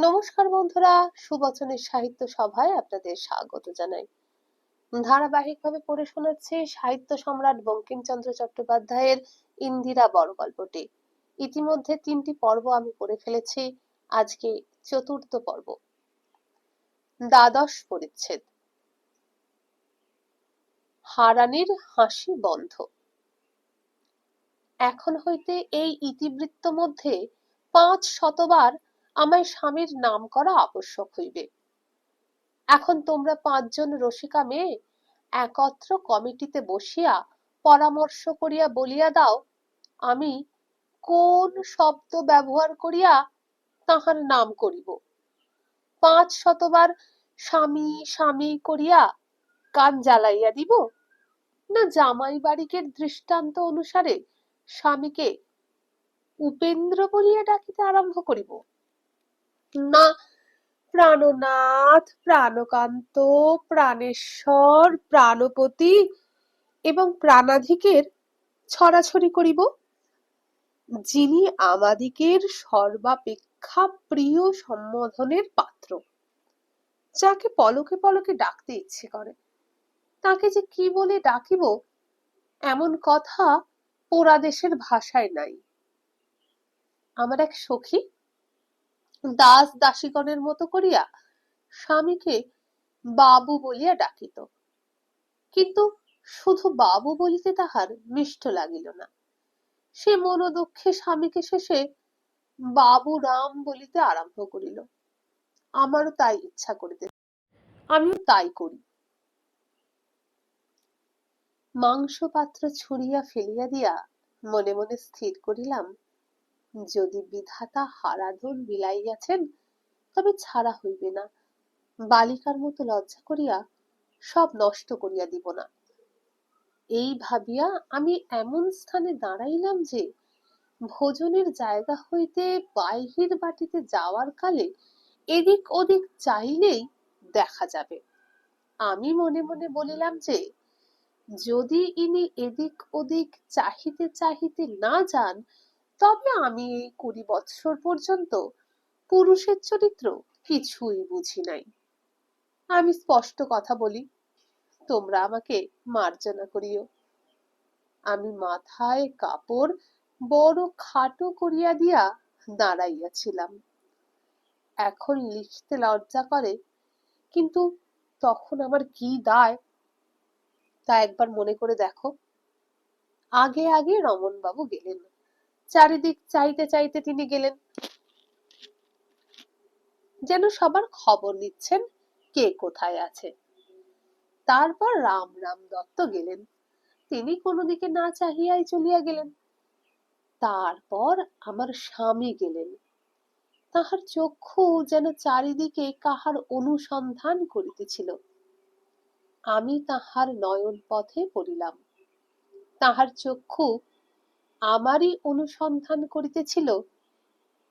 নমস্কার বন্ধুরা, সুবচনের সাহিত্য সভায় আপনাদের স্বাগত জানাই। ধারাবাহিকভাবে পড়ে শোনাচ্ছি সাহিত্য সম্রাট বঙ্কিমচন্দ্র চট্টোপাধ্যায়ের ইন্দিরা বড় গল্পটি। ইতিমধ্যে 3টি পর্ব আমি পড়ে ফেলেছি, আজকে চতুর্থ পর্ব। দ্বাদশ পরিচ্ছেদ, হারানির হাসি বন্ধ। এখন হইতে এই ইতিবৃত্ত মধ্যে 500বার আমায় স্বামীর নাম করা আবশ্যক হইবে। এখন তোমরা 5 জন রসিকা মেয়ে একত্র কমিটিতে বসিয়া পরামর্শ করিয়া বলিয়া দাও, আমি কোন শব্দ ব্যবহার করিয়া তাহার নাম করিব। 500বার স্বামী স্বামী করিয়া কান জ্বালাইয়া দিব, না জামাই বাড়িকের দৃষ্টান্ত অনুসারে স্বামীকে উপেন্দ্র বলিয়া ডাকিতে আরম্ভ করিব, না প্রাণনাথ, প্রাণকান্ত, প্রাণেশ্বর, প্রাণপতি এবং প্রাণাধিকের ছড়াছড়ি করিব। যিনি আমাদিগের সর্বাপেক্ষা প্রিয় সম্বোধনের পাত্র, যাকে পলকে পলকে ডাকতে ইচ্ছে করে, তাকে যে কি বলে ডাকিব এমন কথা পোড়া দেশের ভাষায় নাই। আমার এক সখী দাস দাসীগণের মতো করিয়া স্বামীকে বাবু বলিয়া ডাকিত, কিন্তু শুধু বাবু বলিতে তাহার মিষ্ট লাগিল না। সে মনোদুঃখে স্বামীকে শেষে বাবু রাম বলিতে আরম্ভ করিল। আমারও তাই ইচ্ছা করিতে, আমিও তাই করি। মাংস পাত্র ছুঁড়িয়া ফেলিয়া দিয়া মনে মনে স্থির করিলাম, যদি বিধাতা হারাধন বিলাইয়াছেন তবে ছাড়া হইবে না। বালিকার মতো লজ্জা করিয়া সব নষ্ট করিয়া দিব না। এই ভাবিয়া আমি এমন স্থানে দাঁড়াইলাম যে ভোজনের জায়গা হইতে বাহির বাটিতে যাওয়ার কালে এদিক ওদিক চাইলেই দেখা যাবে। আমি মনে মনে বলিলাম যে যদি ইনি এদিক ওদিক চাহিতে চাহিতে না যান, তবে আমি এই 20 বৎসর পর্যন্ত পুরুষের চরিত্র কিছুই বুঝি নাই। আমি স্পষ্ট কথা বলি, তোমরা আমাকে মার্জনা করিও। আমি মাথায় কাপড় বড় খাটো করিয়া দিয়া দাঁড়াইয়াছিলাম। এখন লিখতে লজ্জা করে, কিন্তু তখন আমার কি দায় তা একবার মনে করে দেখো। আগে আগে রমন বাবু গেলেন, চারিদিক চাইতে চাইতে তিনি গেলেন, যেন সবার খবর নিচ্ছেন কে কোথায় আছে। তারপর রাম দত্ত গেলেন, তিনি কোনো দিকে না চাহিয়াই চলিয়া গেলেন। তারপর আমার স্বামী গেলেন, তাহার চক্ষু যেন চারিদিকে কাহার অনুসন্ধান করিতেছিল। আমি তাহার নয়ন পথে পড়িলাম, তাহার চক্ষু আমারই অনুসন্ধান করিতেছিল,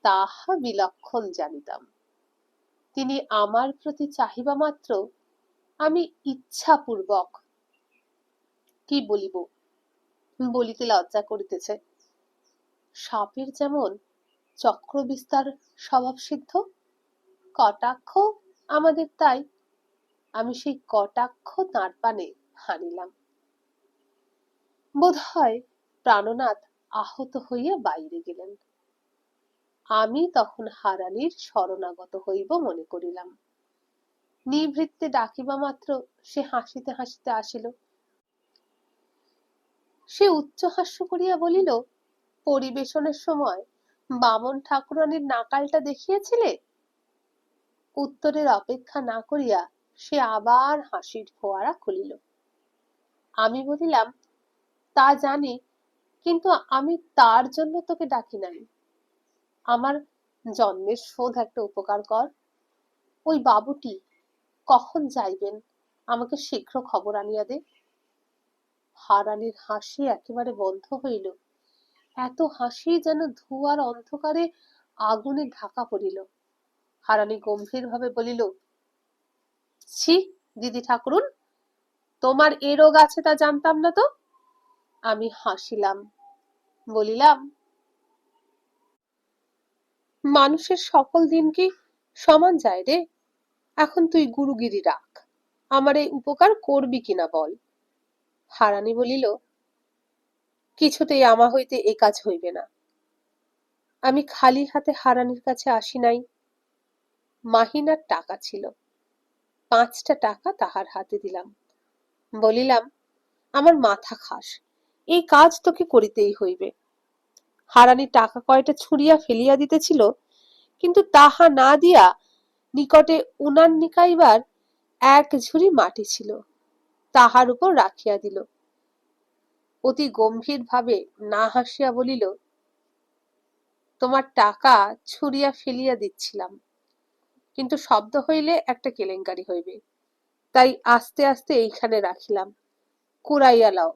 তাহা বিলক্ষণ জানিতাম। তিনি আমার প্রতি চাহিবা মাত্র আমি ইচ্ছাপূর্বক কি বলিব, বলিতে লজ্জা করিতেছে। সাপের যেমন চক্র বিস্তার স্বভাব সিদ্ধ, কটাক্ষ আমাদের তাই। আমি সেই কটাক্ষ তাঁর পানে হানিলাম। বোধ হয় প্রাণনাথ আহত হইয়া বাইরে গেলেন। আমি তখন হারানির শরণাগত হইব মনে করিলাম। নিভৃত্তে ডাকিবা মাত্র সে হাসিতে হাসিতে আসিল। সে উচ্চ হাস্য করিয়া বলিল, পরিবেশনের সময় বামন ঠাকুরানীর নাকালটা দেখিয়েছিলে? উত্তরের অপেক্ষা না করিয়া সে আবার হাসির ফোয়ারা খুলিল। আমি বলিলাম, তা জানি, কিন্তু আমি তার জন্য তোকে ডাকি নাই। আমার জন্মের শোধ একটা উপকার কর। ওই বাবুটি কখন যাইবেন আমাকে শীঘ্র খবর আনিয়া দে। হারানির হাসি একেবারে বন্ধ হইল। এত হাসি যেন ধোঁয়ার অন্ধকারে আগুনে ঢাকা পড়িল। হারানি গম্ভীর ভাবে বলিল, ছি দিদি ঠাকুরুন, তোমার এ রোগ আছে তা জানতাম না তো। আমি হাসিলাম, বলিলাম, মানুষের সকল দিন কি সমান যায় রে। এখন তুই গুরুগিরি রাখ, আমার এই উপকার করবি কিনা বল। হারানি বলিল, কিছুতেই আমা হইতে এ কাজ হইবে না। আমি খালি হাতে হারানির কাছে আসি নাই। মাহিনার টাকা ছিল, 5টা টাকা তাহার হাতে দিলাম, বলিলাম, আমার মাথা খাস, এই কাজ তোকে করিতেই হইবে। হারানি টাকা কয়টা ছুঁড়িয়া ফেলিয়া দিতেছিল, কিন্তু তাহা না দিয়া নিকটে উনান নিকাইবার এক ঝুড়ি মাটি ছিল, তাহার উপর রাখিয়া দিল। অতি গম্ভীর ভাবে না হাসিয়া বলিল, তোমার টাকা ছুঁড়িয়া ফেলিয়া দিচ্ছিলাম, কিন্তু শব্দ হইলে একটা কেলেঙ্কারি হইবে, তাই আস্তে আস্তে এইখানে রাখিলাম, কুড়াইয়া লাও,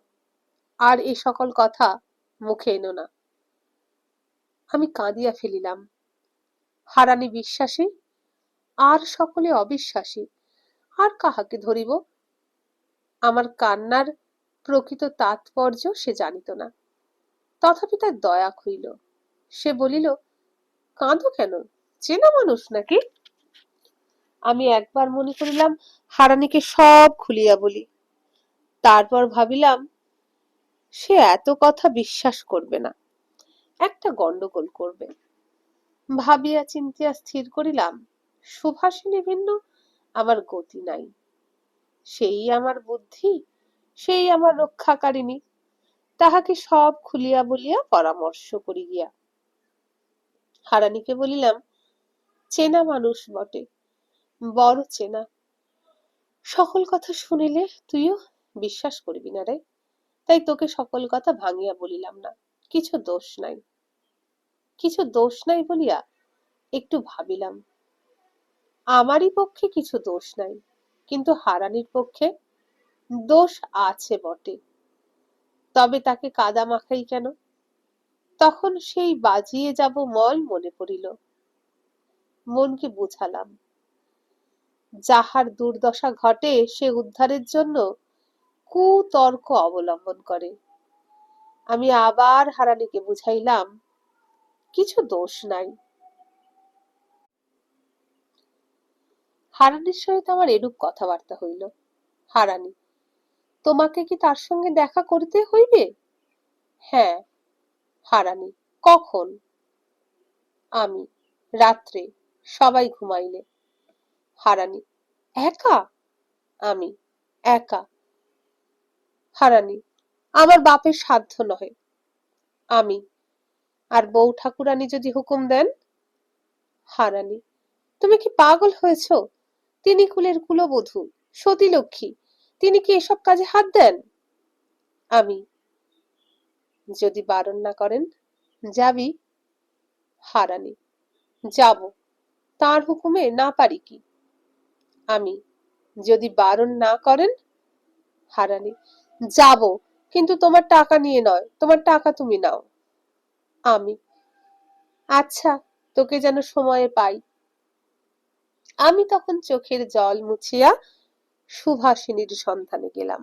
আর এ সকল কথা মুখে এনো না। আমি কাঁদিয়া ফেলিলাম। হারানি বিশ্বাসী, আর সকলে অবিশ্বাসী, আর কাহাকে ধরিব? আমার কান্নার প্রকৃত তাৎপর্য সে জানিত না, তথাপি তার দয়া হইল। সে বলিল, কাঁদো কেন, চেনা মানুষ নাকি? আমি একবার মনে করিলাম হারানিকে সব খুলিয়া বলি, তারপর ভাবিলাম সে এত কথা বিশ্বাস করবে না, একটা গন্ডগোল করবে। ভাবিয়া চিন্তিয়া স্থির করিলাম, সুভাষিনী ভিন্ন আমার গতি নাই, সেই আমার বুদ্ধি, সেই আমার রক্ষাকারিণী, তাহাকে সব খুলিয়া বলিয়া পরামর্শ করি গিয়া। হারানিকে বলিলাম, চেনা মানুষ বটে, বড় চেনা, সকল কথা শুনিলে তুইও বিশ্বাস করবি না রে, তাই তোকে সকল কথা ভাঙিয়া বলিলাম না। কিছু দোষ নাই, কিছু দোষ নাই বলিয়া একটু ভাবিলাম, আমারই পক্ষে কিছু দোষ নাই, কিন্তু হারানির পক্ষে দোষ আছে বটে, তবে তাকে কাদা মাখাই কেন? তখন সেই বাজিয়ে যাব মল মনে পড়িল। মনকে বুঝালাম, যাহার দুর্দশা ঘটে সে উদ্ধারের জন্য কুতর্ক অবলম্বন করে। আমি আবার হারানিকে বুঝাইলাম, কিছু দোষ নাই। হারানির সহিত আমার এরূপ কথাবার্তা হইল। হারানি, তোমাকে কি তার সঙ্গে দেখা করিতে হইবে? হ্যাঁ। হারানি, কখন? আমি, রাত্রে, সবাই ঘুমাইলে। হারানি, একা? আমি, একা। হারানি, আমার বাপের সাধ্য নহে। আমি, আর বউ ঠাকুরানী যদি হুকুম দেন? হারানি, তুমি কি পাগল হয়েছ? তিনি কুলের কুলবধূ, সতী লক্ষ্মী, তিনি কি এসব কাজে হাত দেন? আমি, যদি বারণ না করেন, যাবি? হারানি, যাব, তার হুকুমে না পারি কি? আমি, যদি বারণ না করেন? হারানি, যাব, কিন্তু তোমার টাকা নিয়ে নয়, তোমার টাকা তুমি নাও। আমি, আচ্ছা, তোকে যেন সময়ে পাই। আমি তখন চোখের জল মুছিয়া সুভাষিনীর সন্ধানে গেলাম।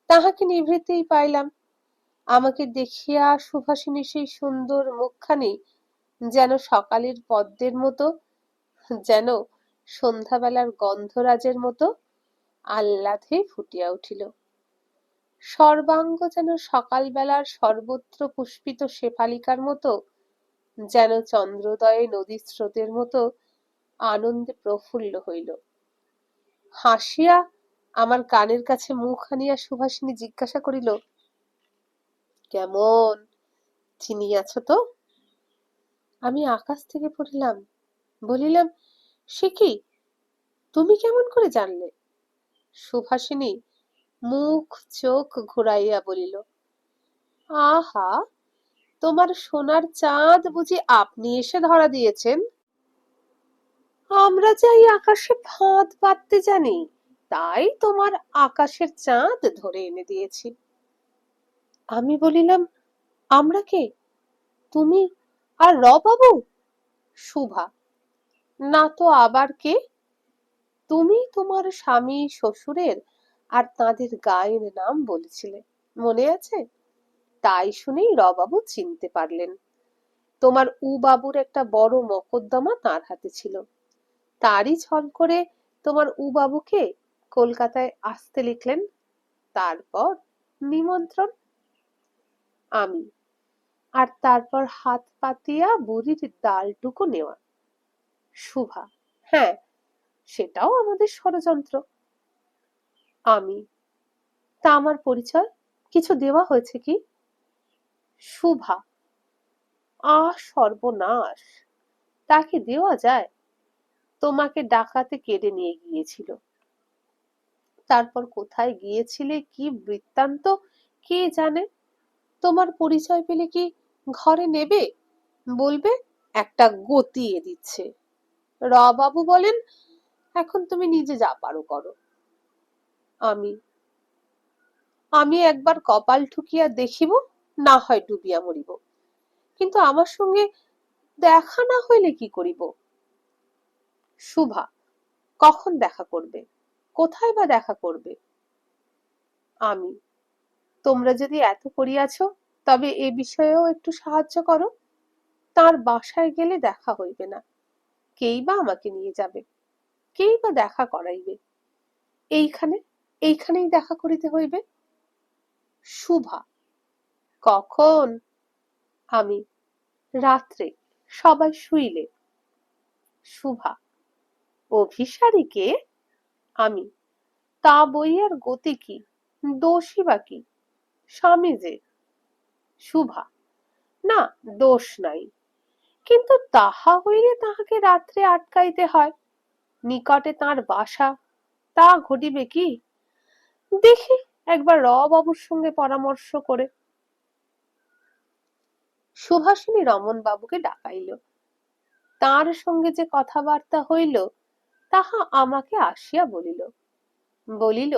তাহাকে নিভৃতেই পাইলাম। আমাকে দেখিয়া সুভাষিনী সেই সুন্দর মুখখানি যেন সকালের পদ্মের মতো, যেন সন্ধ্যাবেলার গন্ধরাজের মতো আহ্লাদে ফুটিয়া উঠিল। সর্বাঙ্গ যেন সকালবেলার সর্বত্র পুষ্পিত শেফালিকার মতো, যেন চন্দ্রোদয়ে নদীর স্রোতের মতো আনন্দে প্রফুল্ল হইল। হাসিয়া আমার কানের কাছে মুখ আনিয়া সুভাষিনী জিজ্ঞাসা করিল, কেমন, চিনিয়াছ তো? আমি আকাশ থেকে পড়িলাম, বলিলাম, সে কি, তুমি কেমন করে জানলে? সুভাষিনী মুখ চোখ ঘুরাইয়া বলিল, আহা, তোমার সোনার চাঁদ বুঝি আপনি এসে ধরা দিয়েছেন? আমরা যাই আকাশে ফাঁদ পাততে জানি, তাই তোমার আকাশের চাঁদ ধরে এনে দিয়েছি। আমি বলিলাম, আমরা কে, তুমি আর বাবু? শুভা, না তো আবার কে? তুমি তোমার স্বামী শ্বশুরের আর তাঁদের গায়ের নাম বলেছিলে, মনে আছে? তাই শুনেই বাবু চিনতে পারলেন। তোমার বাবুর একটা বড় মকদ্দমা তার হাতে ছিল। তারই ছল করে তোমার বাবুকে কলকাতায় আসতে লিখলেন, তারপর নিমন্ত্রণ। আমি, আর তারপর হাত পাতিয়া বুড়ির ডালটুকু নেওয়া। শুভা, হ্যাঁ, সেটাও আমাদের ষড়যন্ত্র। আমি, তা আমার পরিচয় কিছু দেওয়া হয়েছে কি? শুভা, সর্বনাশ, তাকে দেওয়া যায়? তোমাকে ডাকাতে কেড়ে নিয়ে গিয়েছিল, তারপর কোথায় গিয়েছিলে, কি বৃত্তান্ত কে জানে। তোমার পরিচয় পেলে কি ঘরে নেবে? বলবে একটা গতিয়ে দিচ্ছে। বাবু বলেন, এখন তুমি নিজে যা পারো করো। আমি, আমি একবার কপাল ঠুকিয়া দেখিব, না হয় ডুবিয়া মরিব, কিন্তু আমার সঙ্গে দেখা না হইলে কি করিব? শুভা, কখন দেখা করবে? কোথায় বা দেখা করবে? আমি, তোমরা যদি এত করিয়াছ, তবে এ বিষয়েও একটু সাহায্য করো। তার বাসায় গেলে দেখা হইবে না, কেই বা আমাকে নিয়ে যাবে, কেই বা দেখা করাইবে? এইখানে, এইখানেই দেখা করিতে হইবে। শুভা, কখন? আমি, রাত্রে, সবাই শুইলে। শুভা, অভিসারীকে? আমি, তা বইয়ার গতি কি, দোষই বা কি? স্বামী যে। শুভা, না, দোষ নাই, কিন্তু তাহা হইলে তাহাকে রাত্রে আটকাইতে হয়, নিকটে তার বাসা, তা ঘটিবে কি? দেখি একবার বাবুর সঙ্গে পরামর্শ করে। সুভাষিনী রমন বাবুকে ডাকাইল। তার সঙ্গে যে কথাবার্তা হইল তাহা আমাকে আসিয়া বলিল। বলিল,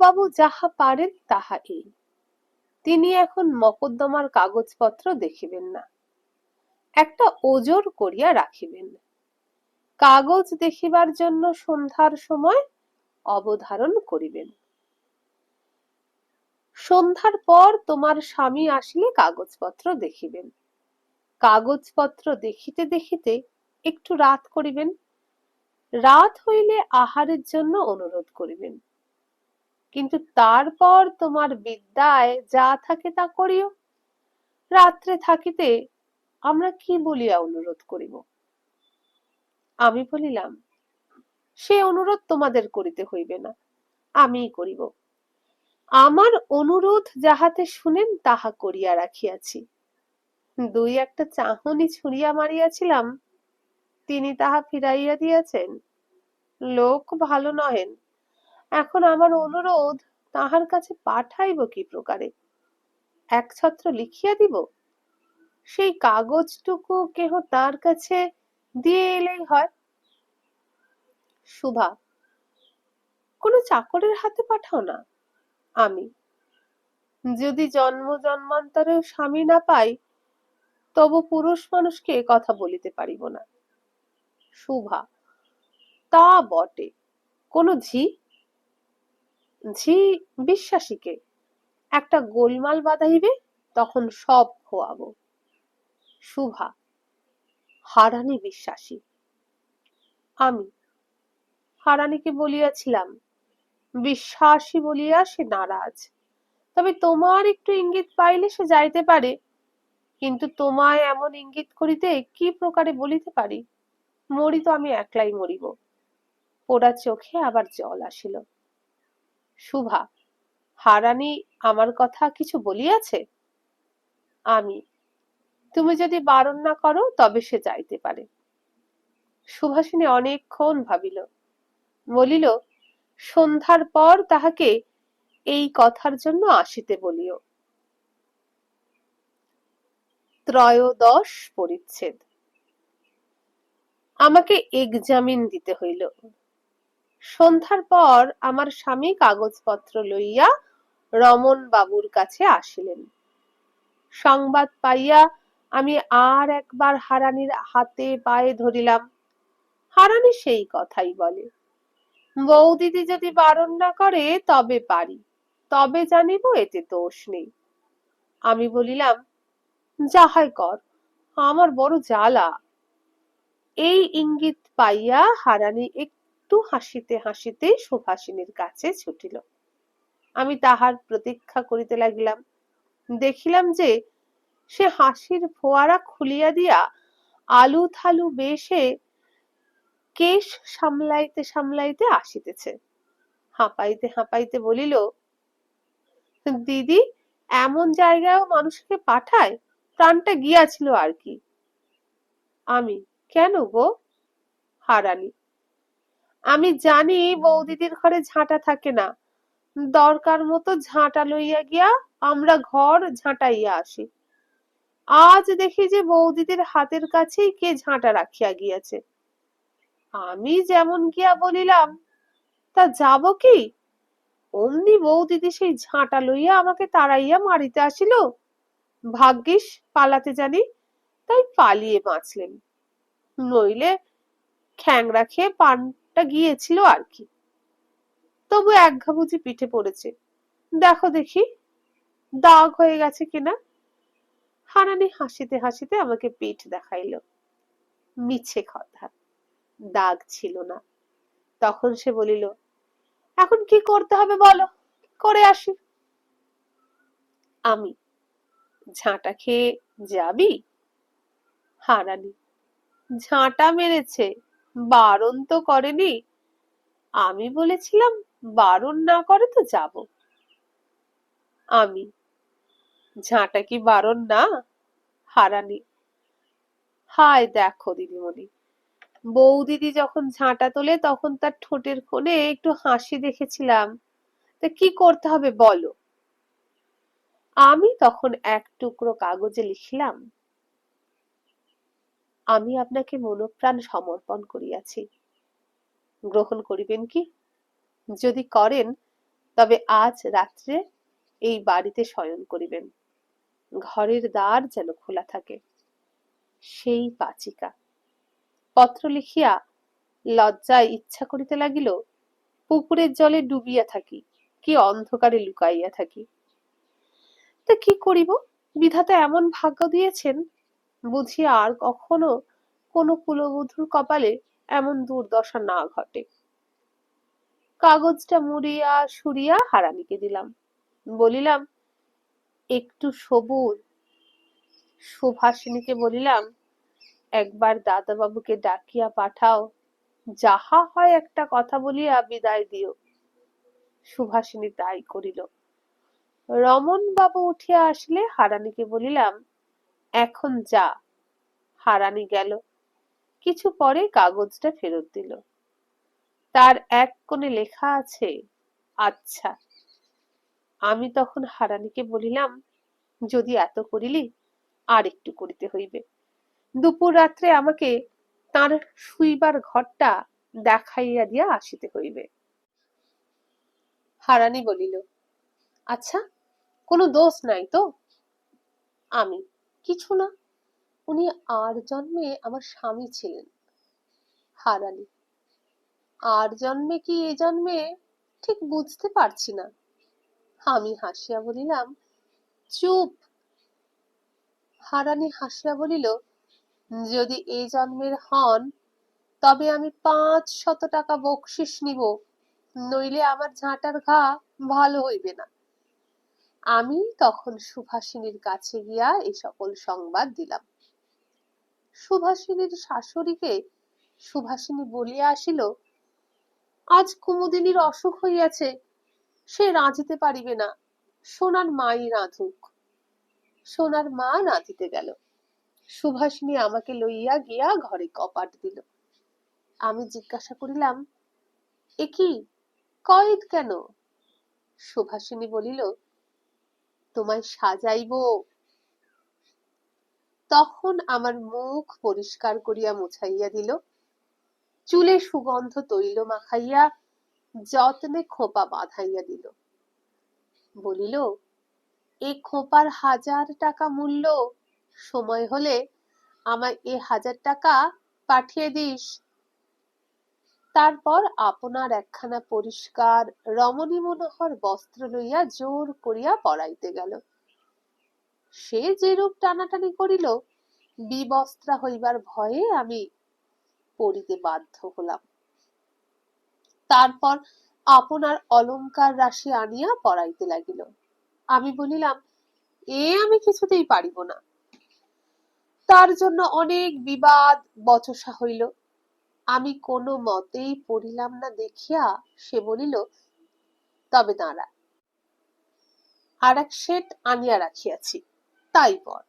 বাবু যাহা পারেন তাহা এই, তিনি এখন মকদ্দমার কাগজপত্র দেখিবেন না, একটা ওজর করিয়া রাখিবেন। কাগজ দেখিবার জন্য সন্ধ্যার সময় অবধারণ করিবেন। সন্ধ্যার পর তোমার স্বামী আসিলে কাগজপত্র দেখিবেন। কাগজপত্র দেখিতে দেখিতে একটু রাত করিবেন। রাত হইলে আহারের জন্য অনুরোধ করিবেন, কিন্তু তারপর তোমার বিদ্যায় যা থাকে তা করিও। রাত্রে থাকিতে আমরা কি বলিয়া অনুরোধ করিব? আমি বলিলাম, সে অনুরোধ তোমাদের করিতে হইবে না, আমিই করিব। আমার অনুরোধ যাহাতে শুনেন তাহা করিয়া রাখিয়াছি। দুই একটা চাহনি ছুঁড়িয়া মারিয়াছিলাম, তিনি তাহা ফিরাইয়া দিয়াছেন। লোক ভালো নহেন। এখন আমার অনুরোধ তাহার কাছে পাঠাইব কি প্রকারে? এক ছত্র লিখিয়া দিব, সেই কাগজটুকু কেহ তার কাছে দিয়ে এলেই হয়। শুভা, কোন চাকরের হাতে পাঠাও না। আমি, যদি জন্ম জন্মান্তরেও স্বামী না পাই, তবু পুরুষ মানুষকে কথা বলিতে পারিব না। শুভা, তা বটে, কোন ঝি? ঝি বিশ্বাসীকে একটা গোলমাল বাঁধাইবে, তখন সব খোয়াবো। শুভা, হারানি বিশ্বাসী। আমি, হারানিকে বলিয়াছিলাম, বিশ্বাসী বলিয়া সে নারাজ, তবে তোমার একটু ইঙ্গিত পাইলে সে যাইতে পারে, কিন্তু তোমায় এমন ইঙ্গিত করিতে কি প্রকারে বলিতে পারি? মরি তো আমি একলাই মরিব। পোড়া চোখে আবার জল আসিল। শুভা, হারানি আমার কথা কিছু বলিয়াছে? আমি, তুমি যদি বারণ না করো তবে সে যাইতে পারে। সুভাষিনী অনেকক্ষণ ভাবিল, বলিল, সন্ধ্যার পর তাহাকে এই কথার জন্য আসিতে বলিও। ত্রয়োদশ পরিচ্ছেদ। আমাকে এগজামিন দিতে হইল। সন্ধ্যার পর আমার স্বামী কাগজপত্র লইয়া রমন বাবুর কাছে আসিলেন। সংবাদ পাইয়া আমি আর একবার হারানির হাতে পায়ে ধরিলাম। হারানি সেই কথাই বলে, বৌদিদি যদি বারণ না করে তবে পারি, তবে জানিব, এতে দোষ নেই। আমি বলিলাম, যাহাই কর, আমার বড় জ্বালা। এই ইঙ্গিত পাইয়া হারানি একটু হাসিতে হাসিতে সুভাষিনীর কাছে ছুটিল। আমি তাহার প্রতীক্ষা করিতে লাগিলাম। দেখিলাম যে সে হাসির ফোয়ারা খুলিয়া দিয়া আলু থালু বেশে কেশ সামলাইতে সামলাইতে আসিতেছে। হাঁপাইতে হাঁপাইতে বলিল, দিদি, এমন জায়গায়ও মানুষকে পাঠায়? প্রাণটা গিয়াছিল আর কি। আমি, কেন গো? হারানি, আমি জানি বৌদিদির ঘরে ঝাঁটা থাকে না, দরকার মতো ঝাঁটা লইয়া গিয়া আমরা ঘর ঝাঁটাইয়া আসি। আজ দেখি যে বৌদিদির হাতের কাছেই কে ঝাঁটা রাখিয়া গিয়াছে। আমি যেমন গিয়া বলিলাম, তা যাব কি? অমনি বৌদিদি সেই ঝাঁটা লইয়া আমাকে তাড়াইয়া মারিতে আসিল। ভাগ্যিস পালাতে জানি, তাই পালিয়ে বাঁচলেন, নইলে খ্যাংরা খেয়ে পানটা গিয়েছিল আর কি। তবু এক ঘা বুঝি পিঠে পড়েছে, দেখো দেখি দাগ হয়ে গেছে কিনা। হারানি হাসিতে হাসিতে আমাকে পিঠ দেখাইল। মিছে কথা, দাগ ছিল না। তখন সে বলিল, এখন কি করতে হবে বলো, করে আসি। আমি, ঝাঁটা খেয়ে যাবি? হারানি, ঝাঁটা মেরেছে, বারণ তো করেনি। আমি বলেছিলাম বারণ না করে তো যাব। আমি, ঝাঁটা কি বারণ না? হারানি, হায় দেখো দিদিমণি, বৌদিদি যখন ঝাঁটা তোলে তখন তার ঠোঁটের কোণে একটু হাসি দেখেছিলাম, তা কি করতে হবে বলো। আমি তখন এক টুকরো কাগজে লিখলাম, আমি আপনাকে মনপ্রাণ সমর্পণ করিয়াছি, গ্রহণ করিবেন কি? যদি করেন তবে আজ রাত্রে এই বাড়িতে শয়ন করিবেন, ঘরের দ্বার যেন খোলা থাকে। সেই পাচিকা। পত্র লিখিয়া লজ্জায় ইচ্ছা করিতে লাগিল পুকুরের জলে ডুবিয়া থাকি, কি অন্ধকারে লুকাইয়া থাকি। তা কি করিব, বিধাতা এমন ভাগ্য দিয়েছেন, বুঝি আর কখনো কোনো কুলবধূর কপালে এমন দুর্দশা না ঘটে। কাগজটা মুড়িয়া সুরিয়া হারানিকে দিলাম, বলিলাম, একটু সবুর। সুভাষিনীকে বলিলাম, একবার দাদাবাবুকে ডাকিয়া পাঠাও, যাহা হয় একটা কথা বলিয়া বিদায় দিও। সুভাষিনী তাই করিল। রমন বাবু উঠিয়া আসলে হারানিকে বলিলাম, এখন যা। হারানি গেল, কিছু পরে কাগজটা ফেরত দিল। তার এক কোণে লেখা আছে, আচ্ছা। আমি তখন হারানিকে বলিলাম, যদি এত করিলি, আর একটু করিতে হইবে। দুপুর রাত্রে আমাকে তার শুইবার ঘরটা দেখাইয়া দিয়া আসিতে হইবে। হারানি বলিল, আচ্ছা, কোনো দোষ নাই তো? আমি, কিছু না, উনি আর জন্মে আমার স্বামী ছিলেন। হারানি, আর জন্মে কি এ জন্মে ঠিক বুঝতে পারছি না। আমি হাসিয়া বলিলাম, চুপ। হারানি হাসিয়া বলিল, যদি এ জন্মের হন তবে আমি 500 টাকা বকশিস নিব, নইলে আমার ঝাঁটার ঘা ভালো হইবে না। আমি তখন সুভাষিনীর কাছে গিয়া এই সকল সংবাদ দিলাম। সুভাষিনীর শাশুড়িকে সুভাষিনী বলিয়া আসিল, আজ কুমুদিনীর অসুখ হইয়াছে, সে রাঁধিতে পারিবে না, সোনার মাই রাঁধুক। সোনার মা রাঁধিতে গেল। সুভাষিনী আমাকে লইয়া গিয়া ঘরে কপাট দিল। আমি জিজ্ঞাসা করিলাম, এ কি, কয়েদ কেন? সুভাষিনী বলিল, তোমায় সাজাইব। তখন আমার মুখ পরিষ্কার করিয়া মুছাইয়া দিল, চুলে সুগন্ধ তৈল মাখাইয়া যত্নে খোঁপা বাঁধাইয়া দিল। বলিল, এ খোঁপার 1000 টাকা মূল্য, সময় হলে আমায় 1000 টাকা পাঠিয়ে দিস। তারপর আপনার একখানা পরিষ্কার রমণী মনোহর বস্ত্র লইয়া জোর করিয়া পরাইতে গেল। সে যেরূপ টানাটানি করিল, বিবস্ত্রা হইবার ভয়ে আমি পড়িতে বাধ্য হলাম। তারপর আপনার অলংকার রাশি আনিয়া পড়াইতে লাগিল। আমি বলিলাম, আমি কিছুতেই পারিব না। তার জন্য অনেক বিবাদ বচসা হইল। আমি কোনো মতেই পড়িলাম না দেখিয়া সে বলিল, তবে দাঁড়া, আর এক সেট আনিয়া রাখিয়াছি, তাই পর।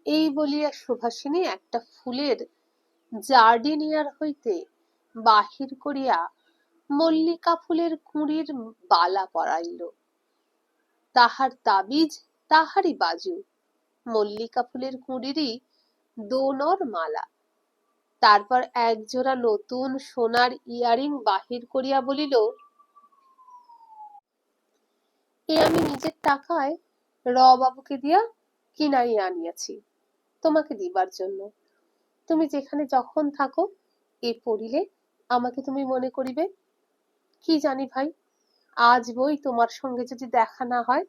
এই বলিয়া সুভাষিনী একটা ফুলের জার্ডিনিয়ার হইতে বাহির করিয়া মল্লিকা ফুলের কুঁড়ির বালা পরাইল। তাহার তাবিজ তাহারই বাজু, মল্লিকা ফুলের কুঁড়িরই দোনর মালা। তারপর একজোড়া নতুন সোনার ইয়ারিং বাহির করিয়া বলিল, এ আমি নিজের টাকায় বাবুকে দিয়া কিনাইয়া আনিয়াছি তোমাকে দিবার জন্য। তুমি যেখানে যখন থাকো এ পড়িলে আমাকে তুমি মনে করিবে। কি জানি ভাই, আজ বই তোমার সঙ্গে যদি দেখা না হয়,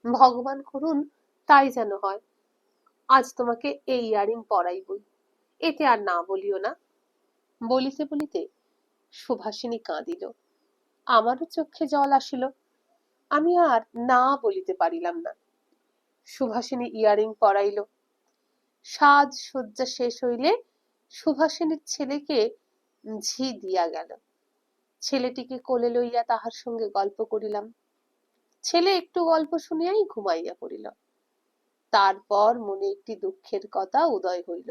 ভগবান করুন তাই যেন হয়, আজ তোমাকে এই ইয়ারিং পরাইবই, এতে আর না বলিও না। বলিতে বলিতে সুভাষিনী কাঁদিল। আমারও চক্ষে জল আসিল। আমি আর না বলিতে পারিলাম না। সুভাষিনী ইয়ারিং পরাইল। সাজ সজ্জা শেষ হইলে সুভাষিনীর ছেলেকে ঝি দিয়া গেল। ছেলেটিকে কোলে লইয়া তাহার সঙ্গে গল্প করিলাম। ছেলে একটু গল্প শুনিয়াই ঘুমাইয়া পড়িল। তারপর মনে একটি দুঃখের কথা উদয় হইল।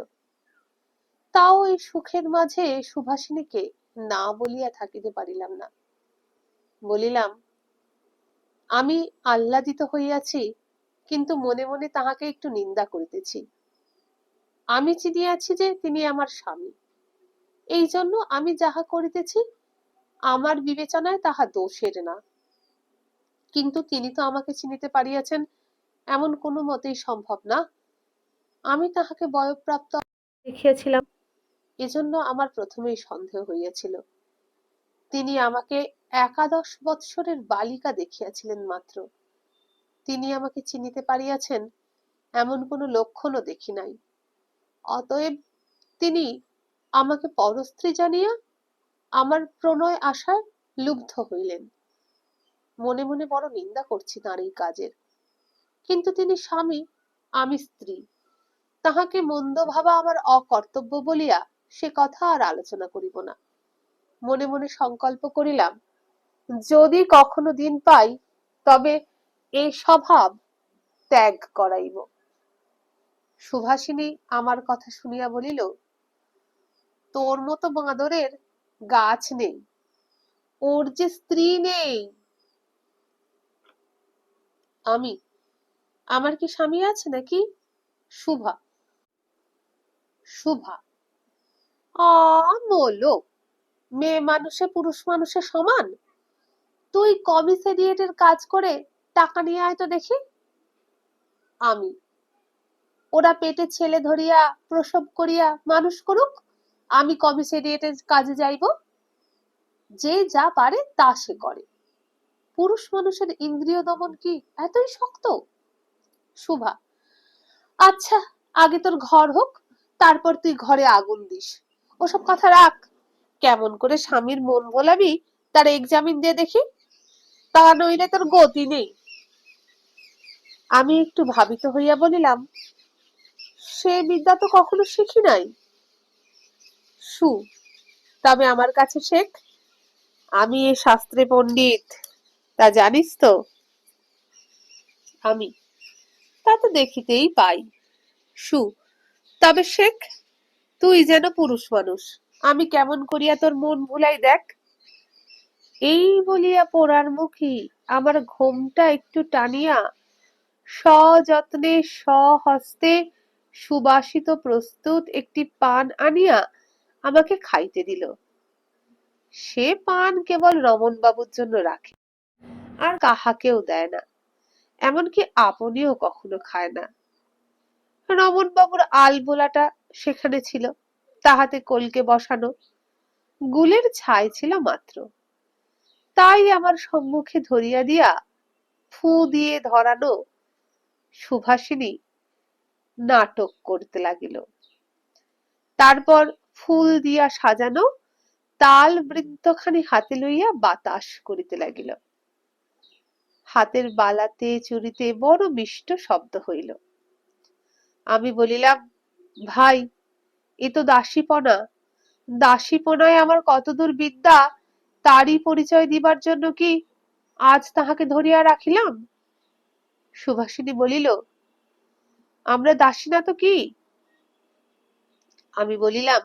তাও এই সুখের মাঝে সুভাষিনীকে না বলিয়া থাকিতে পারিলাম না। বলিলাম, আমি আহ্লাদিত হইয়াছি, কিন্তু মনে মনে তাহাকে একটু নিন্দা করিতেছি। আমি চিনিয়াছি যে তিনি আমার স্বামী, এই জন্য আমি যাহা করিতেছি আমার বিবেচনায় তাহা দোষের না। কিন্তু তিনি তো আমাকে চিনিতে পারিয়াছেন এমন কোনো মতেই সম্ভব না। আমি তাহাকে বয়ঃপ্রাপ্ত দেখিয়াছিলাম, এজন্য আমার প্রথমেই সন্দেহ হইয়াছিল। তিনি আমাকে 11 বৎসরের বালিকা দেখিয়াছিলেন মাত্র। তিনি আমাকে চিনিতে পারিয়াছেন এমন কোনো লক্ষণও দেখি নাই। অতএব তিনি আমাকে পরস্ত্রী জানিয়া আমার প্রণয় আশায় লুব্ধ হইলেন। মনে মনে বড় নিন্দা করছি তাঁর এই কাজের। কিন্তু তিনি স্বামী, আমি স্ত্রী, তাহাকে মন্দ ভাবা আমার অকর্তব্য বলিয়া সে কথা আর আলোচনা করিব না। মনে মনে সংকল্প করিলাম, যদি কখনো দিন পাই তবে এই স্বভাব ত্যাগ করাইব। সুভাষিনী আমার কথা শুনিয়া বলিল, তোর মতো বাঁদরের গাছ নেই, ওর যে স্ত্রী নেই। আমি, আমার কি স্বামী আছে নাকি? শুভা, শুভা, বলো, মেয়ে মানুষে পুরুষ মানুষের সমান? তুই কমিসেরিয়েটের কাজ করে টাকা নিয়ে আয় তো দেখি। আমি, ওরা পেটে ছেলে ধরিয়া প্রসব করিয়া মানুষ করুক, আমি কমিসেরিয়েটের কাজে যাইব? যে যা পারে তা সে করে। পুরুষ মানুষের ইন্দ্রিয় দমন কি এতই শক্ত? শুভা, আচ্ছা, আগে তোর ঘর হোক, তারপর তুই ঘরে আগুন দিস। ওসব কথা রাখ। কেমন করে স্বামীর মন ভোলাবি তার এক্সামিন দিয়ে দেখি, তা নইলে তোর গতি নেই। আমি একটু ভাবিত হইয়া বলিলাম, সে বিদ্যা তো কখনো শিখি নাই। সু, তবে আমার কাছে শেখ, আমি এ শাস্ত্রে পণ্ডিত, তা জানিস তো। আমি, তা তো দেখিতেই পাই। সু, তবে শেখ, তুই যেন পুরুষ মানুষ, আমি কেমন করিয়া তোর মন ভুলাই দেখ। এই বলিয়া পোড়ার মুখী আমার ঘোমটা একটু টানিয়া সযত্নে স্বহস্তে সুবাসিত প্রস্তুত একটি পান আনিয়া আমাকে খাইতে দিল। সে পান কেবল রমন বাবুর জন্য রাখে, আর কাহাকেও দেয় না, এমনকি আপনিও কখনো খায় না। রমন বাবুর আলবোলাটা সেখানে ছিল, তাহাতে কলকে বসানো, গুলের ছাই ছিল মাত্র। তাই আমার সম্মুখে ধরিয়া দিয়া ফু দিয়ে ধরানো সুভাষিনী নাটক করতে লাগিল। তারপর ফুল দিয়া সাজানো তাল বৃন্তখানি হাতে লইয়া বাতাস করিতে লাগিল। হাতের বালাতে চুরিতে বড় মিষ্ট শব্দ হইল। আমি বলিলাম, ভাই, এ তো দাসীপনা। দাসীপনায় আমার কতদূর বিদ্যা তারই পরিচয় দিবার জন্য কি আজ তাহাকে ধরিয়া রাখিলাম? সুভাষিনী বলিল, আমরা দাসী না তো কি? আমি বলিলাম,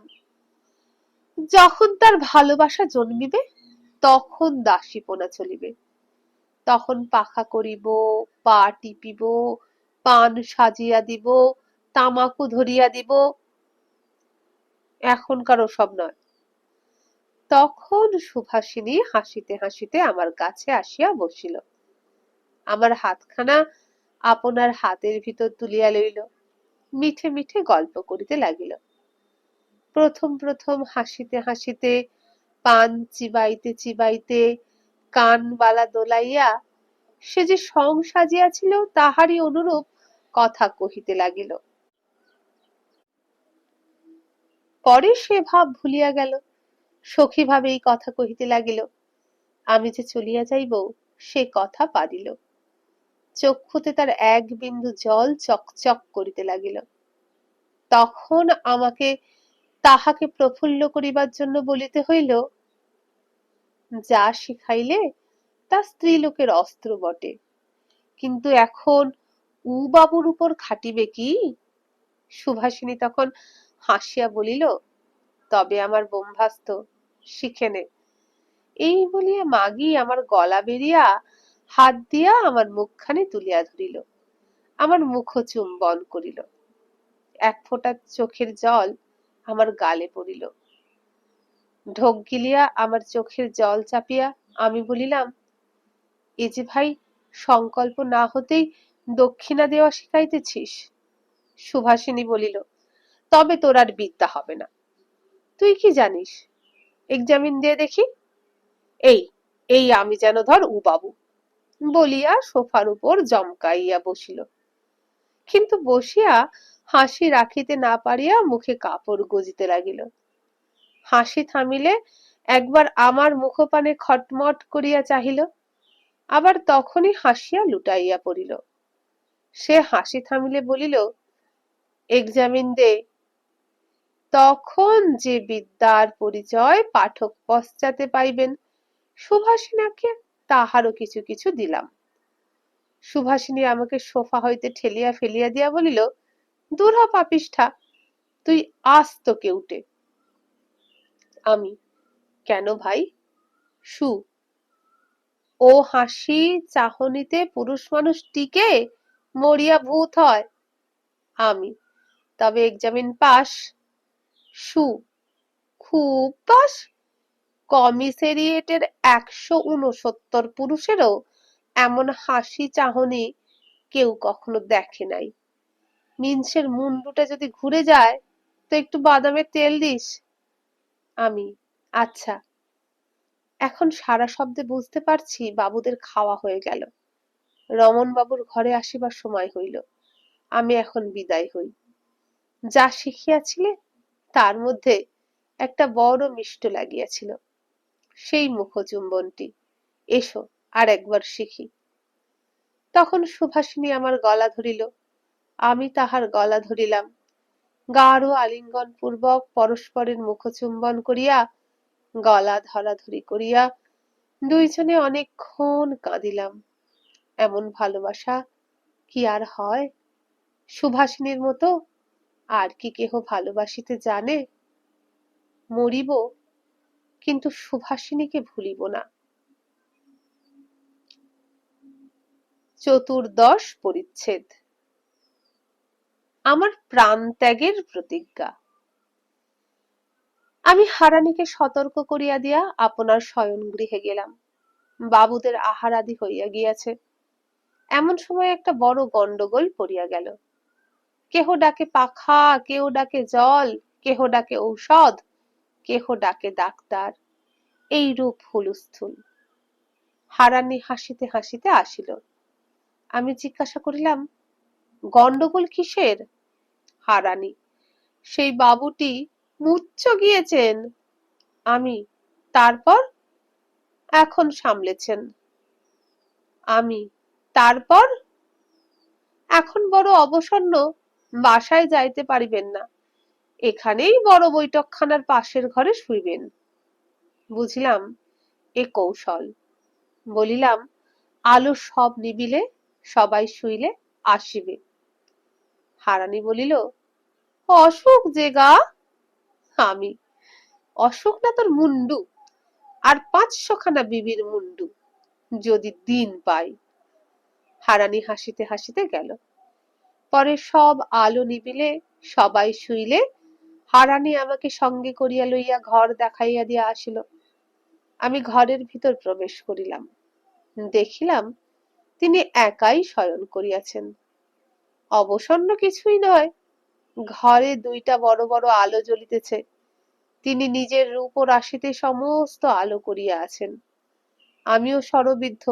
যখন তার ভালোবাসা জন্মিবে তখন দাসীপনা চলিবে। তখন পাখা করিব, পা টিপিব, পান সাজিয়া দিব, তামাকু ধরিয়া দিব। এখনকার ওসব নয়। তখন সুভাষিনী হাসিতে হাসিতে আমার কাছে আসিয়া বসিল। আমার হাতখানা আপনার হাতের ভিতর তুলিয়া লইল। মিঠে মিঠে গল্প করিতে লাগিল। প্রথম প্রথম হাসিতে হাসিতে, পান চিবাইতে চিবাইতে, কানবালা দোলাইয়া সে যে সং সাজিয়াছিল তাহারই অনুরূপ কথা কহিতে লাগিল। পরে সে ভাব ভুলিয়া গেল, সখী ভাবেই কথা কহিতে লাগিল। আমি যে চলিয়া যাইব সে কথা পারিল। চক্ষুতে তার এক বিন্দু জল চকচক করিতে লাগিল। তখন আমাকে তাহাকে প্রফুল্ল করিবার জন্য বলিতে হইল, যা শিখাইলে তা স্ত্রীলোকের অস্ত্র বটে, কিন্তু এখন উ বাবুর উপর খাটিবে কি? সুভাষিনী তখন হাসিয়া বলিল, তবে আমার বোম্ভাস্ত, শিখে নে। এই বলিয়া মাগি আমার গলা বেরিয়া হাত দিয়া আমার মুখখানি তুলিয়া ধরিল, আমার মুখ চুম্বন করিল। এক ফোঁটা চোখের জল আমার গালে পড়িল। ঢোক গিলিয়া আমার চোখের জল চাপিয়া আমি বলিলাম, এ যে ভাই সংকল্প না হতেই দক্ষিণা দেওয়া শিখাইতেছিস? সুভাষিনী বলিল, তবে তোর আর বিদ্যা হবে না। তুই কি জানিস? এক্সামিন দিয়ে দেখি। এই এই আমি যেন ধর উ বাবু, বলিয়া সোফার উপর জমকাইয়া বসিল। কিন্তু বসিয়া হাসি রাখিতে না পারিয়া মুখে কাপড় গজিতে লাগিল। হাসি থামিলে একবার আমার মুখপানে খটমট করিয়া চাহিল, আবার তখনই হাসিয়া লুটাইয়া পড়িল। সে হাসি থামিলে বলিল, এক্সামিন দে। তখন যে বিদ্যার পরিচয় পাঠক পশ্চাতে পাইবেন, সুভাষিনীকে তাহারও কিছু কিছু দিলাম। সুভাষিনী আমাকে সোফা হইতে ঠেলিয়া ফেলিয়া দিয়া বলিল, দূর হ পাপিষ্ঠা, তুই আস্ত কেউটে। আমি, কেন ভাই? সু, ও হাসি চাহনিতে পুরুষ মানুষ টিকে, মরিয়া ভূত হয়। আমি, তবে এক্সামিন পাস? সু, খুব পাস। কমিসেরিয়েটের ১৬৯ পুরুষেরও এমন হাসি চাহনি কেউ কখনো দেখে নাই। মিন্সের মুন্ডুটা যদি ঘুরে যায় তো একটু বাদামের তেল দিস। আমি, আচ্ছা। এখন সারা শব্দে বুঝতে পারছি বাবুদের খাওয়া হয়ে গেল। রমন বাবুর ঘরে আসিবার সময় হইল। আমি এখন বিদায় হই। যা শিখিয়াছিলে তার মধ্যে একটা বড় মিষ্ট লাগিয়াছিল, সেই মুখচুম্বনটি। এসো আর একবার শিখি। তখন সুভাষিনী আমার গলা ধরিল, আমি তাহার গলা ধরিলাম। গাঢ় আলিঙ্গন পূর্বক পরস্পরের মুখচুম্বন করিয়া, গলা ধরাধরি করিয়া দুইজনে অনেকক্ষণ কাঁদিলাম। এমন ভালোবাসা কি আর হয়? সুভাষিনীর মতো আর কি কেহ ভালোবাসিতে জানে? মরিব, কিন্তু সুভাষিনীকে ভুলিব না। ১৪ পরিচ্ছেদ। আমার প্রাণত্যাগের প্রতিজ্ঞা। আমি হারানিকে সতর্ক করিয়া দিয়া আপনার শয়ন গৃহে গেলাম। বাবুদের আহার আদি হইয়া গিয়াছে। এমন সময় একটা বড় গন্ডগোল পড়িয়া গেল। কেহ ডাকে পাখা, কেহ ডাকে জল, কেহ ডাকে ঔষধ, কেহ ডাকে ডাক্তার, এইরূপ হুলস্থুল। হারানি হাসিতে হাসিতে আসিল। আমি জিজ্ঞাসা করিলাম, গন্ডগোল কিসের? হারানি, সেই বাবুটি মুচ্চ গিয়েছেন। আমি, তারপর? এখন সামলেছেন। আমি, তারপর? এখন বড় অবসন্ন, বাসায় যাইতে পারিবেন না, এখানেই বড় বৈঠকখানার পাশের ঘরে শুইবেন। বুঝিলাম এ কৌশল। বলিলাম, আলো সব নিবিলে, সবাই শুইলে আসিবে। হারানি বলিল, অসুখ যে গা। আমি, অসুখ না তোর মুন্ডু, আর 500 খানা বিবির মুন্ডু, যদি দিন পাই। হারানি হাসিতে হাসিতে গেল। পরে সব আলো নিবিলে, সবাই শুইলে হারানি আমাকে সঙ্গে করিয়া লইয়া ঘর দেখাইয়া দিয়া আসিল। আমি ঘরের ভিতর প্রবেশ করিলাম। দেখিলাম তিনি একাই শয়ন করিয়াছেন। অবসন্ন কিছুই নয়, ঘরে 2টা বড় বড় আলো জ্বলিতেছে। তিনি নিজের রূপ ও রাশিতে সমস্ত আলো করিয়া আছেন। আমিও শরবিদ্ধ,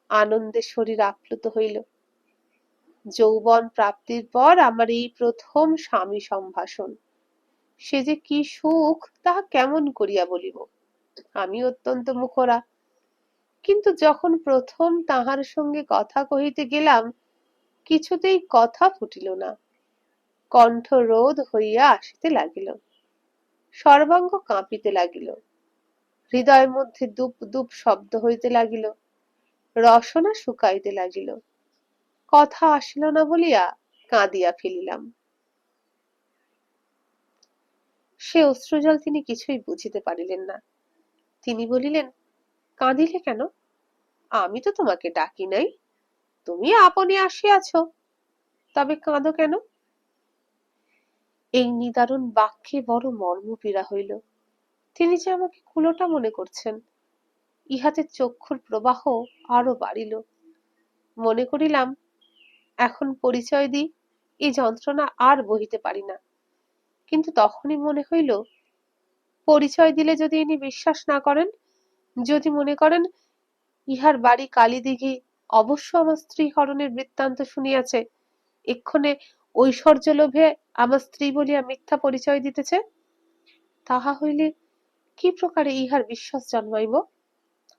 আনন্দে শরীর আপ্লুত হইল। যৌবন প্রাপ্তির পর আমার এই প্রথম স্বামী সম্ভাষণ। সে যে কি সুখ তাহা কেমন করিয়া বলিব। আমি অত্যন্ত মুখরা, কিন্তু যখন প্রথম তাহার সঙ্গে কথা কহিতে গেলাম, কিছুতেই কথা ফুটিল না। কণ্ঠ রোধ হইয়া আসিতে লাগিল, সর্বাঙ্গ কাঁপিতে লাগিল, হৃদয়ের মধ্যে দুপ দুপ শব্দ হইতে লাগিল, রসনা শুকাইতে লাগিল। কথা আসিল না বলিয়া কাঁদিয়া ফেলিলাম। সে অশ্রুজল তিনি কিছুই বুঝিতে পারিলেন না। তিনি বলিলেন, কাঁদিলে কেন? আমি তো তোমাকে ডাকি নাই, তুমি আপনি আসিয়াছ, তবে কাঁদো কেন? এই নিদারুণ বাক্যে বড় মর্মপীড়া হইল। তিনি যে আমাকে কুলোটা মনে করছেন, ইহাতে চক্ষুর প্রবাহ আরো বাড়িল। মনে করিলাম, এখন পরিচয় দিই, এই যন্ত্রণা আর বহিতে পারি না। কিন্তু তখনই মনে হইল, পরিচয় দিলে যদি ইনি বিশ্বাস না করেন, যদি মনে করেন ইহার বাড়ি কালীদিঘি, অবশ্য আমার স্ত্রী হরণের বৃত্তান্ত শুনিয়াছে, এক্ষণে ঐশ্বর্য লোভে আমার স্ত্রী বলিয়া মিথ্যা পরিচয় দিতেছে, তাহা হইলে কি প্রকারে ইহার বিশ্বাস জন্মাইব?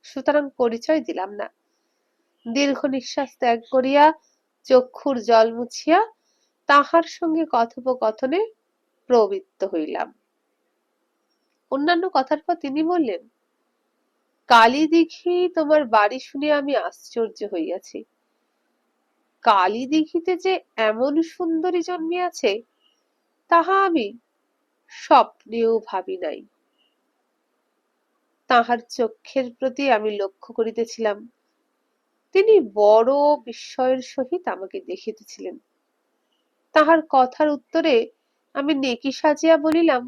সুতরাং পরিচয় দিলাম না। দীর্ঘ নিঃশ্বাস ত্যাগ করিয়া চক্ষুর জল মুছিয়া তাহার সঙ্গে কথোপকথনে প্রবৃত্ত হইলাম। অন্যান্য কথার পর তিনি বললেন, কালীদিঘি তোমার বাড়ি শুনিয়া আমি আশ্চর্য হইয়াছি। কালীদিঘিতে যে এমন সুন্দরী জন্মিয়াছে, তাহা আমি স্বপ্নেও ভাবি নাই। তাহার চক্ষের প্রতি আমি লক্ষ্য করিতেছিলাম। তিনি বড় বিস্ময়ের সহিত আমাকে দেখিতেছিলেন। তাহার কথার উত্তরে আমি নেকি সাজিয়া বলিলাম,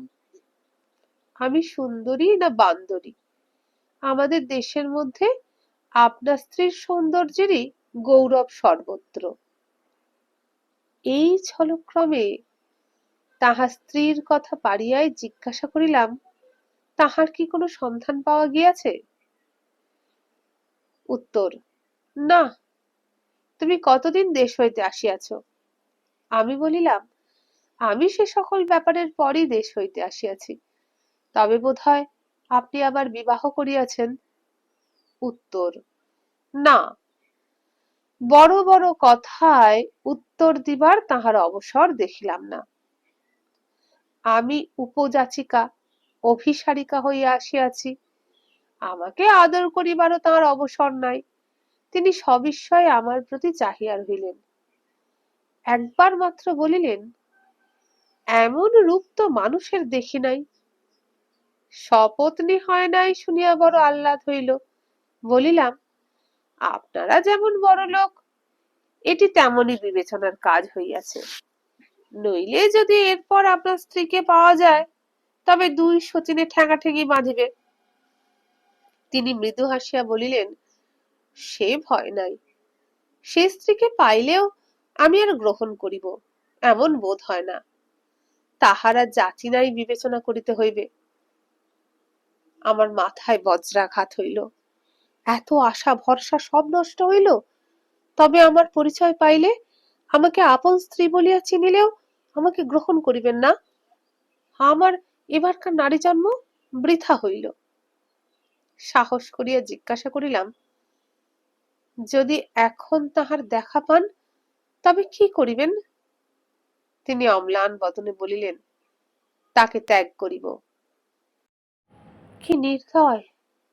আমি সুন্দরী না বান্দরী? আমাদের দেশের মধ্যে আপনার স্ত্রীর সৌন্দর্যেরই গৌরব সর্বত্র। এই ছলক্রমে তাহার স্ত্রীর কথা পাড়িয়াই জিজ্ঞাসা করিলাম, তাহার কি কোনো সন্ধান পাওয়া গিয়াছে? উত্তর, না। তুমি কতদিন দেশ হইতে আসিয়াছ? আমি বলিলাম, আমি সে সকল ব্যাপারের পরই দেশ হইতে আসিয়াছি, তবে বোধহয় আপনি আবার বিবাহ করিয়াছেন। উত্তর, না। বড় বড় কথায় উত্তর দিবার তাহার অবসর দেখিলাম না। আমি উপযাচিকা, অভিসারিকা হইয়া আসিয়াছি, আমাকে আদর করিবারও তাঁর অবসর নাই। তিনি সবিস্ময়ে আমার প্রতি চাহিয়া রহিলেন। একবার মাত্র বলিলেন, এমন রূপ তো মানুষের দেখি নাই। সপত্নী হয় নাই শুনিয়া বড় আহ্লাদ হইল। বলিলাম, আপনারা যেমন বড় লোক, এটি তেমনই বিবেচনার কাজ হইয়াছে। নইলে যদি এরপর আপনার স্ত্রীকে পাওয়া যায়, তবে 2 সচিনে ঠেঙাঠেঙি বাঁধিবে। তিনি মৃদু হাসিয়া বলিলেন, সে ভয় নাই। সে স্ত্রীকে পাইলেও আমি আর গ্রহণ করিব এমন বোধ হয় না। তাহারা জাতি নাই বিবেচনা করিতে হইবে। আমার মাথায় বজ্রাঘাত হইল। এত আশা ভরসা সব নষ্ট হইল। তবে আমার পরিচয় পাইলে, আমাকে আপন স্ত্রী বলিয়া চিনিলেও আমাকে গ্রহণ করিবেন না। আমার এবারকার নারী জন্ম বৃথা হইল। সাহস করিয়া জিজ্ঞাসা করিলাম, যদি এখন তাহার দেখা পান তবে কি করিবেন? তিনি অম্লান বদনে বলিলেন, তাকে ত্যাগ করিব। কি নির্দয়!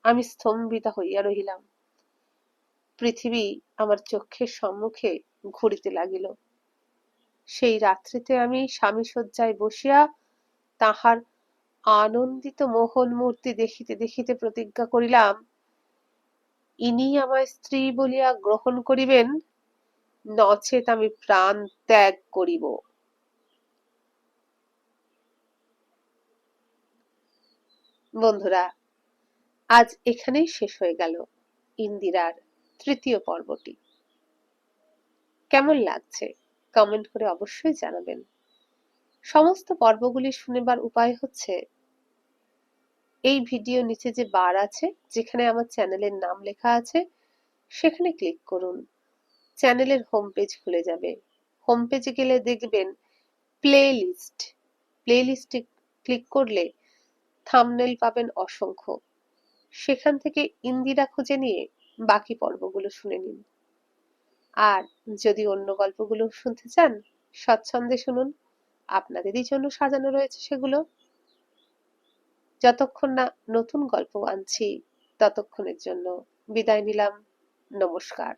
আমি স্তম্ভিত হইয়া রহিলাম। পৃথিবী আমার চক্ষের সম্মুখে ঘুরিতে লাগিল। সেই রাত্রিতে আমি স্বামীশয্যায় বসিয়া তাহার আনন্দিত মোহন মূর্তি দেখিতে দেখিতে প্রতিজ্ঞা করিলাম, ইনি আমায় স্ত্রী বলিয়া গ্রহণ করিবেন, নচেৎ আমি প্রাণ ত্যাগ করিব। বন্ধুরা, আজ এখানেই শেষ হয়ে গেল ইন্দিরার তৃতীয় পর্বটি। কেমন লাগছে কমেন্ট করে অবশ্যই জানাবেন। সমস্ত পর্বগুলি শুনবার উপায় হচ্ছে, এই ভিডিও নিচে যে বার আছে যেখানে আমার চ্যানেলের নাম লেখা আছে সেখানে ক্লিক করুন। চ্যানেলের হোম পেজ খুলে যাবে। হোম পেজে গেলে দেখবেন প্লেলিস্ট। প্লেলিস্টে ক্লিক করলে থাম্বনেল পাবেন অসংখ্য। সেখান থেকে ইন্দিরা খুঁজে নিয়ে বাকি পর্বগুলো শুনে নিন। আর যদি অন্য গল্পগুলো শুনতে চান, স্বচ্ছন্দে শুনুন, আপনাদেরই জন্য সাজানো রয়েছে সেগুলো। যতক্ষণ না নতুন গল্প আনছি ততক্ষণের জন্য বিদায় নিলাম। নমস্কার।